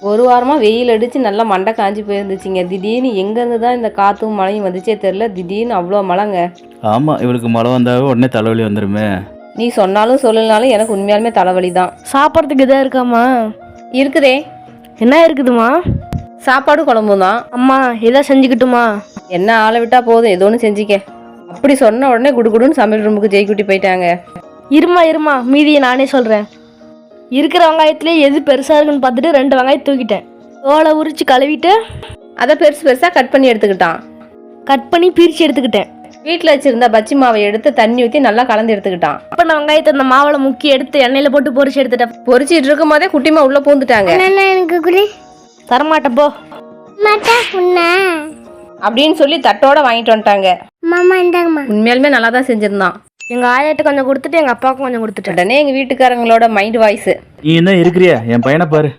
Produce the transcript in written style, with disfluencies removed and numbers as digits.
ஒரு வாரமாக வெயில் அடித்து நல்லா மண்டை காஞ்சி போயிருந்துச்சுங்க. திடீர்னு எங்கேருந்து தான் இந்த காற்றும் மழையும் வந்துச்சே தெரில. திடீர்னு அவ்வளோ மழைங்க. ஆமாம், இவளுக்கு மழை வந்தாவே உடனே தலைவலி வந்துடுமே. நீ சொன்னாலும் சொல்லலனாலும் எனக்கு உண்மையாலுமே தலைவலி தான். சாப்பிட்றதுக்கு எதாவது இருக்காம்மா? இருக்குதே. என்ன இருக்குதுமா? சாப்பாடு குழம்பும் தான். அம்மா எதாவது செஞ்சுக்கிட்டுமா? என்ன ஆளை விட்டா போதும், ஏதோ ஒன்று செஞ்சிக்க. அப்படி சொன்ன உடனே குடுகுடுன்னு சமையல் ரூமுக்கு ஜெய்குட்டி போயிட்டாங்க. இருமா மீதியை நானே சொல்கிறேன். இருக்கிற வெங்காயத்திலே எது பெருசாக இருக்குன்னு பார்த்துட்டு 2 வெங்காயம் தூக்கிட்டேன். தோலை உரித்து கழுவிட்டு அதை பெருசு பெருசாக கட் பண்ணி எடுத்துக்கிட்டான். கட் பண்ணி பிரித்து எடுத்துக்கிட்டேன். வீட்டில் வச்சிருந்த பச்சி மாவை எடுத்து தண்ணி ஊற்றி நல்லா கலந்து எடுத்துக்கிட்டான். அப்போ நான் வெங்காயத்தை அந்த மாவில் முக்கி எடுத்து எண்ணெயில் போட்டு பொரிச்சு எடுத்துட்டேன். பொரிச்சிட்டு இருக்கும் போதே குட்டிமா உள்ளே பூந்துட்டாங்க. தரமாட்டப்போ அப்படின்னு சொல்லி தட்டோட வாங்கிட்டு வந்துட்டாங்க. உண்மையாலுமே நல்லா தான் செஞ்சிருந்தான். எங்கள் ஆயாட்ட கொஞ்சம் கொடுத்துட்டு எங்கள் அப்பாவுக்கும் கொஞ்சம் கொடுத்துட்டேன். உடனே எங்கள் வீட்டுக்காரங்களோட மைண்ட் வாய்ஸ், நீ என்ன இருக்கிறியா? என் பையனை பாரு.